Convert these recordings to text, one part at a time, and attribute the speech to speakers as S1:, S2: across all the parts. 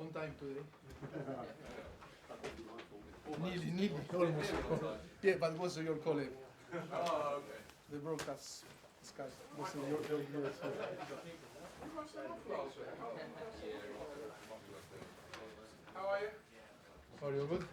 S1: On time today. Nearly, almost. Yeah, but was your colleague.
S2: Oh, okay.
S1: The broadcast guy. Was your
S2: How are you?
S1: Are you good?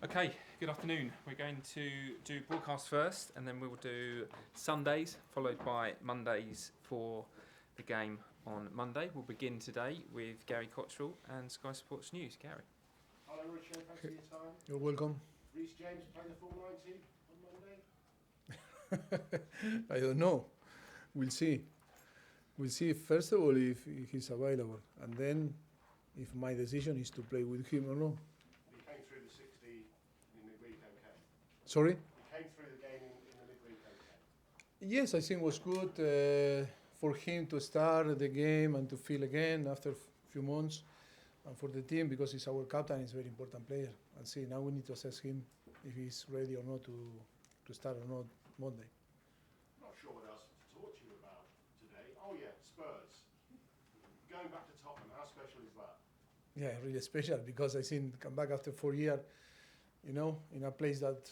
S3: Okay, good afternoon. We're going to do broadcast first, and then we will do Sundays, followed by Mondays for the game on Monday. We'll begin today with Gary Cottrell and Sky Sports News. Gary.
S4: Hello, Richard. Thanks for your time.
S1: You're welcome.
S4: Reece James play the full 90 on Monday?
S1: I don't know. We'll see. We'll see first of all if he's available, and then if my decision is to play with him or not.
S4: He came through the 60 in the midweek, okay?
S1: Sorry?
S4: He came through the game in the midweek, okay?
S1: Yes, I think it was good for him to start the game and to feel again after a few months, and for the team because he's our captain, he's a very important player. And see, now we need to assess him if he's ready or not to start or not Monday.
S4: I'm not sure what else to talk to you about today. Oh yeah, Spurs. Going back to Tottenham, how special is that?
S1: Yeah, really special because I think come back after 4 years, you know, in a place that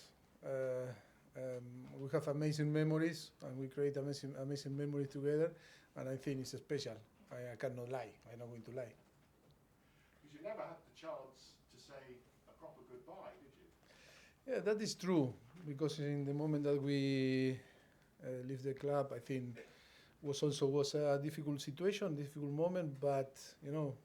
S1: we have amazing memories and we create amazing memories together, and I think it's special. I cannot lie. I'm not going to lie.
S4: Because you never had the chance to say a proper goodbye, did you?
S1: Yeah, that is true because in the moment that we leave the club, I think was a difficult situation, difficult moment, but you know.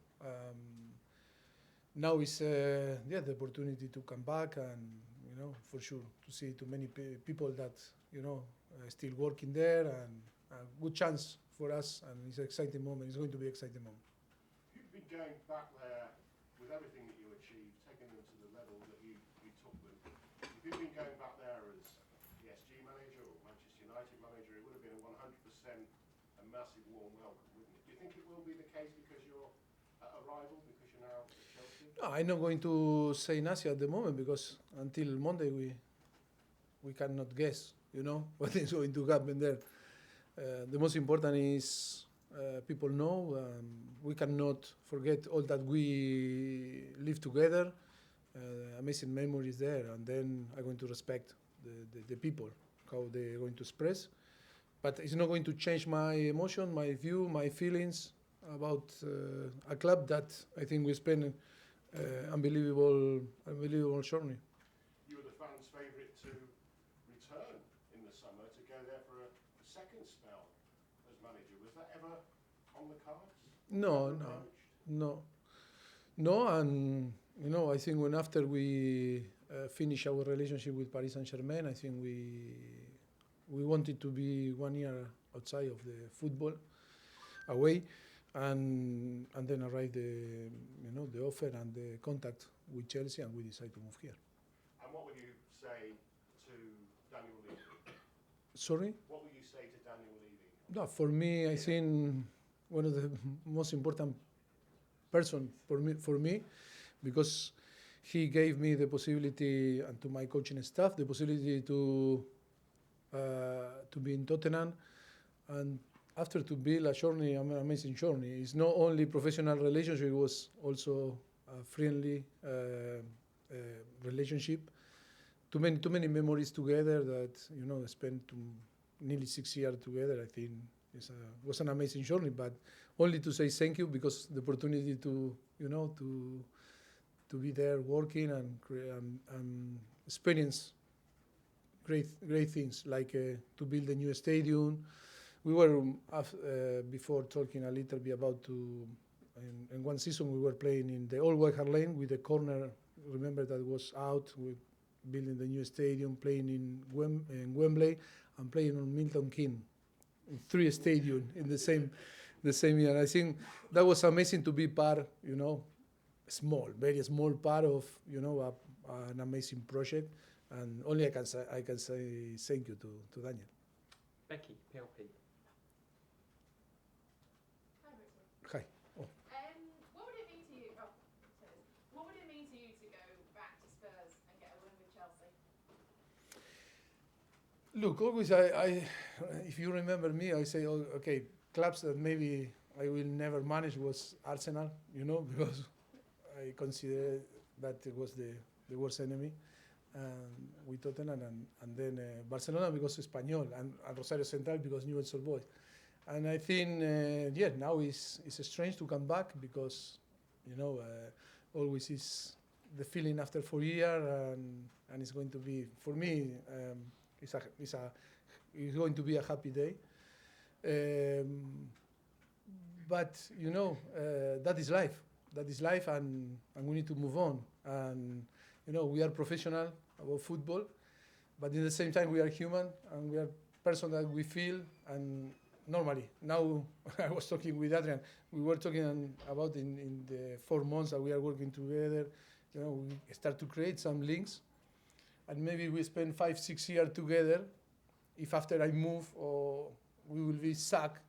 S1: Now is the opportunity to come back and, you know, for sure, to see too many people that, you know, still working there, and a good chance for us, and it's an exciting moment. It's going to be an exciting moment.
S4: You've been going back there with everything that you achieved, taking them to the level that you took them. If you'd been going back there as PSG manager or Manchester United manager, it would have been a 100% a massive warm welcome, wouldn't it? Do you think it will be the case because you're a rival, because you're now at Chelsea?
S1: No, I'm not going to say nothing at the moment because until Monday we cannot guess, you know, what is going to happen there. The most important is people know. We cannot forget all that we live together. Amazing memories there, and then I'm going to respect the people, how they're going to express. But it's not going to change my emotion, my view, my feelings about a club that I think we spent unbelievable journey.
S4: You were the fans' favourite to return in the summer to go there for a second spell as manager. Was that ever on the cards?
S1: No, and you know, I think when after we finish our relationship with Paris Saint-Germain, I think we wanted to be 1 year outside of the football, away. And then arrived the offer and the contact with Chelsea, and we decided to move here.
S4: And what would you say to Daniel Levy?
S1: Sorry?
S4: What would you say to Daniel Levy?
S1: No, for me, I think one of the most important person for me, because he gave me the possibility, and to my coaching staff, the possibility to be in Tottenham, and after to build a journey, an amazing journey. It's not only professional relationship, it was also a friendly relationship. Too many memories together that, you know, spent nearly 6 years together. I think was an amazing journey, but only to say thank you because the opportunity to, you know, to be there working and experience great things like to build a new stadium. We were before talking a little bit about in one season we were playing in the old White Hart Lane with the corner. Remember that was out. We building the new stadium, playing in Wembley, and playing on Milton Keynes, in 3 stadiums in the same year. I think that was amazing to be part. You know, very small part of, you know, an amazing project. And only I can say thank you to Daniel.
S3: Becky, PLP.
S1: Hi.
S5: What would it mean to you? What would it mean to you to go
S1: Look, always if you remember me, I say, oh, okay, clubs that maybe I will never manage was Arsenal, because I consider that it was the worst enemy. With Tottenham and then Barcelona because Espanyol and Rosario Central because Newell's Old Boys. And I think, now it's strange to come back because, always is the feeling after 4 years and it's going to be, for me, it's going to be a happy day. But, that is life. That is life and we need to move on. And, we are professional about football, but in the same time we are human and we are person that we feel and normally. Now I was talking with Adrian, we were talking about in the 4 months that we are working together, we start to create some links and maybe we spend 5-6 years together. If after I move or we will be stuck,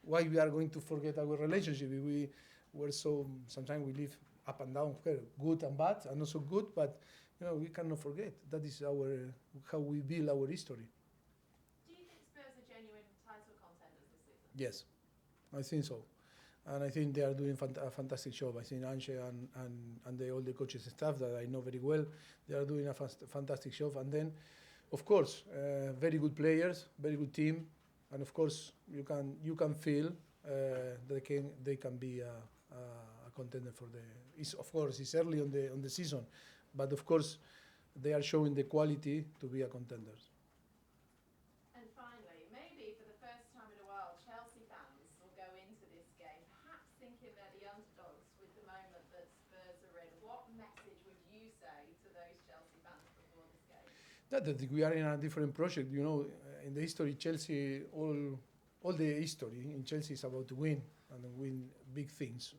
S1: why we are going to forget our relationship? We were so, sometimes we live up and down, good and bad, and also good, but we cannot forget. That is how we build our history.
S2: Do you think Spurs are genuine title contenders this season?
S1: Yes, I think so. And I think they are doing a fantastic job. I think Ange and all the coaches and staff that I know very well, they are doing a fantastic job. And then, of course, very good players, very good team, and of course you can feel they can be a contender for the. Of course, it's early on the season, but of course they are showing the quality to be a contender.
S2: And finally, maybe for the first time in a while, Chelsea fans will go into this game perhaps thinking they're the underdogs with the moment that Spurs are in. What message would you say to those Chelsea fans before this game?
S1: That we are in a different project. In the history, Chelsea, all the history in Chelsea is about to win and win big things.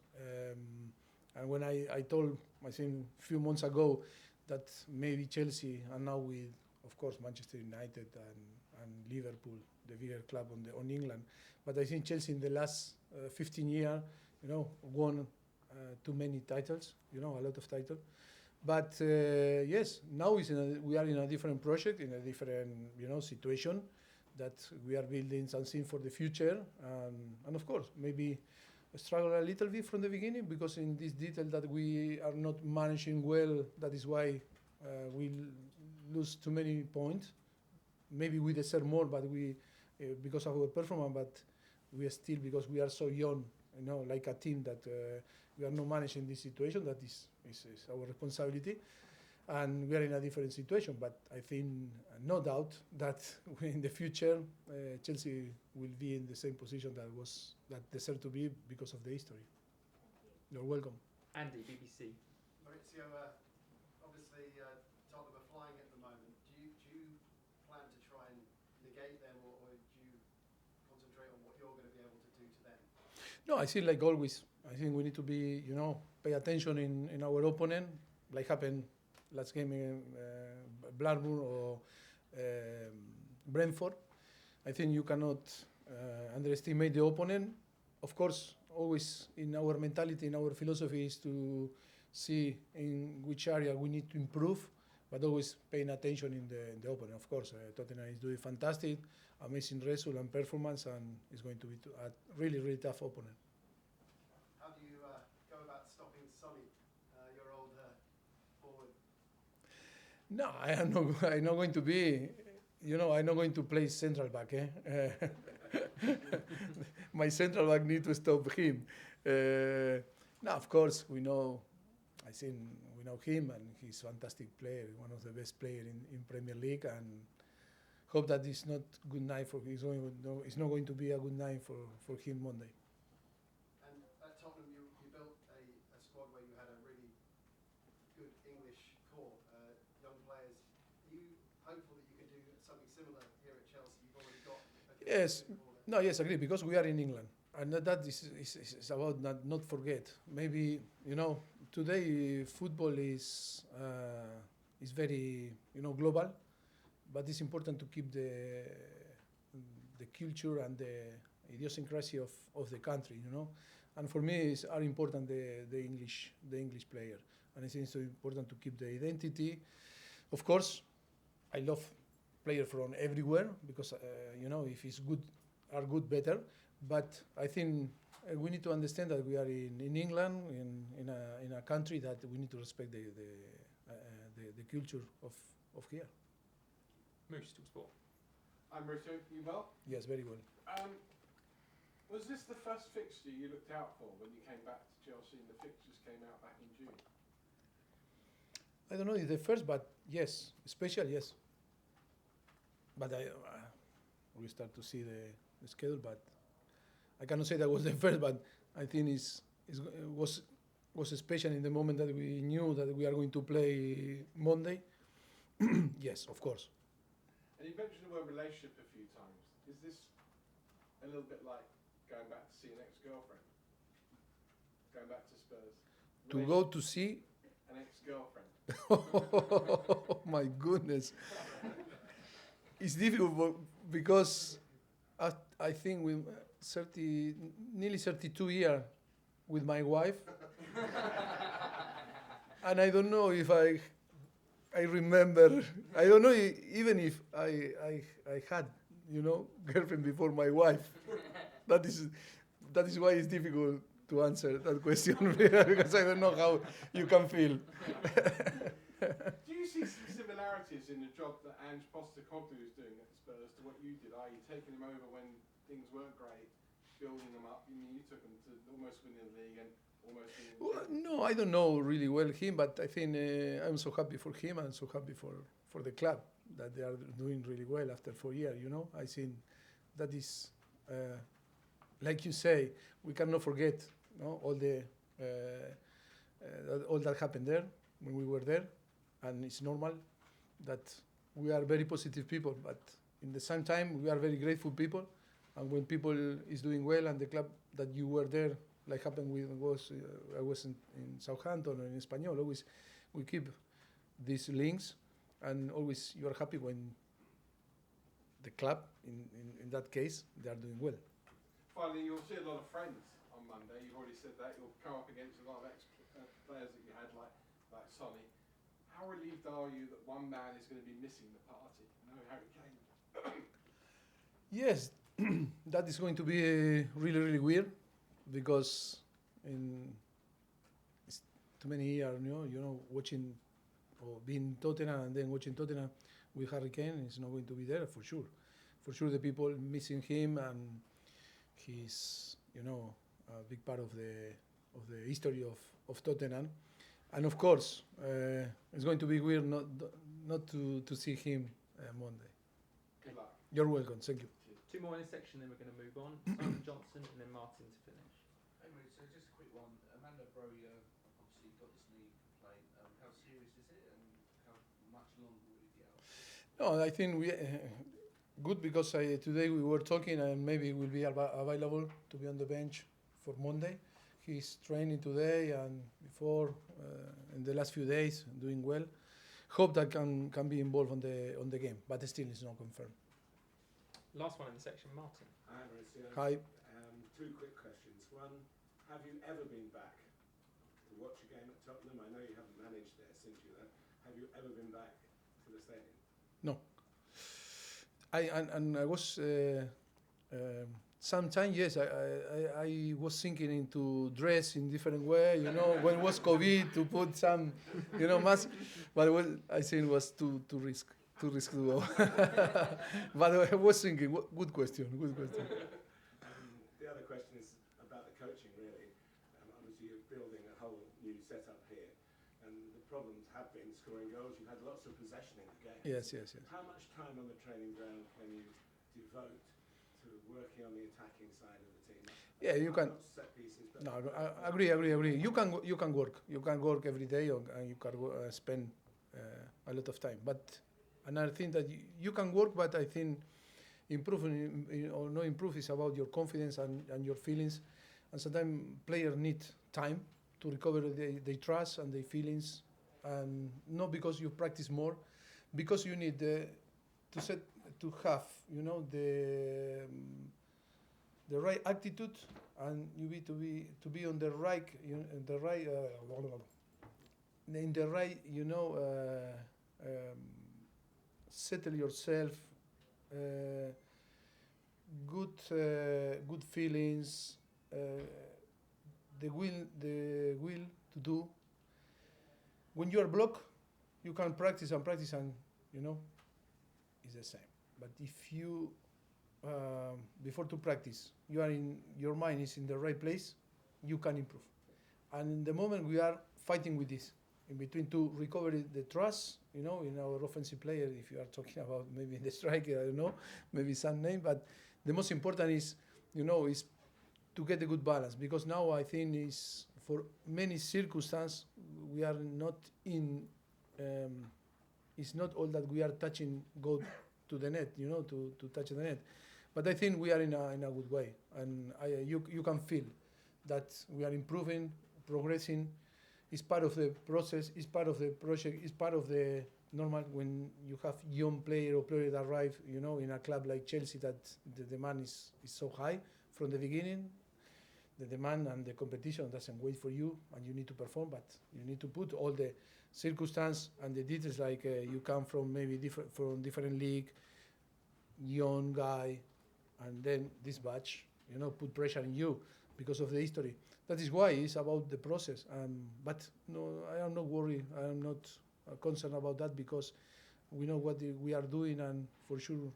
S1: And when I told, I think a few months ago, that maybe Chelsea, and now with, of course, Manchester United and Liverpool, the bigger club on England, but I think Chelsea in the last 15 years, won too many titles, a lot of titles. But yes, now we are in a different project, in a different, situation, that we are building something for the future, and of course, maybe struggle a little bit from the beginning because in this detail that we are not managing well, that is why we lose too many points. Maybe we deserve more, but we because of our performance, but we are still, because we are so young, like a team that we are not managing this situation. That is our responsibility. And we are in a different situation, but I think no doubt that in the future Chelsea will be in the same position that deserve to be because of the history. You're welcome.
S3: Andy, BBC.
S5: Mauricio, obviously Tottenham are flying at the moment. Do you plan to try and negate them, or do you concentrate on what you're going to be able to do to them?
S1: No, I think like always. I think we need to be, pay attention in our opponent, like happened last game in Blackburn or Brentford. I think you cannot underestimate the opponent. Of course, always in our mentality, in our philosophy is to see in which area we need to improve, but always paying attention in the opponent. Of course, Tottenham is doing fantastic, amazing result and performance, and it's going to be a really, really tough opponent.
S5: How do you go about stopping Sonny, your old forward?
S1: No, I'm not going to be, I'm not going to play central back. My central back need to stop him. No, of course, we know him, and he's a fantastic player, one of the best players in Premier League, and hope that it's not good night for him. It's not going to be a good night for him Monday.
S5: And at Tottenham, you built a squad where you had a really good English core, young players. Are you hopeful that you can do something similar here at Chelsea? You've already got a good
S1: Yes.
S5: core there.
S1: No, yes, agree, because we are in England, and that is about not forget. Maybe today football is very global, but it's important to keep the culture and the idiosyncrasy of the country. And for me, are important the English player, and I think it's so important to keep the identity. Of course, I love players from everywhere because if it's good, are good better. But I think we need to understand that we are in England, in a country that we need to respect the culture of here.
S3: Moose, talk sport.
S6: I'm Mauricio, you well?
S1: Yes, very well.
S6: Was this the first fixture you looked out for when you came back to Chelsea and the fixtures came out back in June?
S1: I don't know if the first, but yes, special, yes. But we start to see the schedule, but I cannot say that was the first, but I think it was special in the moment that we knew that we are going to play Monday. Yes, of course.
S6: And you mentioned the word relationship a few times. Is this a little bit like going back to see an ex-girlfriend? Going back to Spurs?
S1: To go to see
S6: an ex-girlfriend?
S1: oh my goodness. It's difficult because I think with nearly 32 years with my wife, and I don't know if I remember. I don't know even if I had girlfriend before my wife. That is why it's difficult to answer that question because I don't know how you can feel.
S6: Do you see some similarities in the job that Ange Postecoglou is doing at Spurs to what you did? Are you taking them over when things weren't great, building them up? You took them to almost winning the league and almost winning the
S1: Well, no, I don't know really well him, but I think I'm so happy for him and so happy for the club that they are doing really well after 4 years. I think that is, like you say, we cannot forget all that happened there when we were there, and it's normal that we are very positive people, but in the same time we are very grateful people, and when people is doing well and the club that you were there, like happened with I was in Southampton or in Espanyol, always we keep these links, and always you are happy when the club, in that case, they are doing well.
S6: Finally, you'll see a lot of friends on Monday. You've already said that. You'll come up against a lot of ex-players that you had, like Sonny. How relieved are you that one man is going to be missing the party? No Harry Kane.
S1: Yes, that is going to be really, really weird because it's too many years, watching or being Tottenham and then watching Tottenham with Harry Kane is not going to be there for sure. For sure, the people missing him, and he's a big part of the history of Tottenham. And of course, it's going to be weird not to see him Monday.
S6: Good luck.
S1: You're welcome. Thank you.
S3: Two more in this section, then we're going to move on. Simon Johnson and then Martin to finish.
S7: Hey, Mauricio, just a quick one. Amanda Broya obviously got this knee complaint. How serious is it, and how much longer will it be out?
S1: No, I think we good because today we were talking and maybe will be available to be on the bench for Monday. He's training today and before in the last few days doing well. Hope that can be involved on the game, but still it's not confirmed.
S3: Last one in the section, Martin.
S8: Hi, Mauricio.
S1: Hi.
S8: Two quick questions. One, have you ever been back to watch a game at Tottenham? I know you haven't managed there since you left. Have you ever been back to the stadium?
S1: No. I was sometimes yes. I was thinking into dress in different way. When it was COVID to put some mask, but I think it was too risk to go. But I was thinking, good question.
S8: The other question is about the coaching, really. Obviously, you're building a whole new setup here, and the problems have been scoring goals. You've had lots of possession in the game.
S1: Yes.
S8: How much time on the training ground can you devote to working on the attacking side of the team?
S1: Yeah, you can.
S8: Not set pieces, but
S1: No, I agree. You can work. You can work every day, and you can spend a lot of time. But another thing that you can work, but I think improving or not improve is about your confidence and your feelings. And sometimes players need time to recover their trust and their feelings, and not because you practice more, because you need to have the right attitude, and you need to be on the right in the right settle yourself, good feelings, the will to do. When you are blocked, you can practice and practice, and it's the same. But if you before to practice, your mind is in the right place, you can improve. And in the moment we are fighting with this, in between to recover the trust, in our offensive player, if you are talking about maybe the striker, I don't know, maybe some name, but the most important is, is to get a good balance, because now I think is for many circumstances we are not in, it's not all that we are touching go to the net, to touch the net. But I think we are in a good way, and you can feel that we are improving, progressing. It's part of the process, it's part of the project, it's part of the normal when you have young player or player that arrive, in a club like Chelsea, that the demand is so high from the beginning. The demand and the competition doesn't wait for you, and you need to perform, but you need to put all the circumstance and the details, like you come from maybe different league, young guy, and then this batch, put pressure on you because of the history. That is why it's about the process. But no, I am not worried. I am not concerned about that, because we know what we are doing, and for sure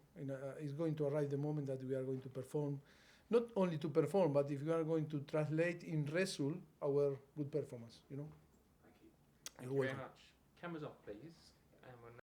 S1: it's going to arrive the moment that we are going to perform. Not only to perform, but if we are going to translate in result our good performance.
S3: Thank you.
S1: You're
S3: Thank you very
S1: welcome.
S3: much. Cameras off, please.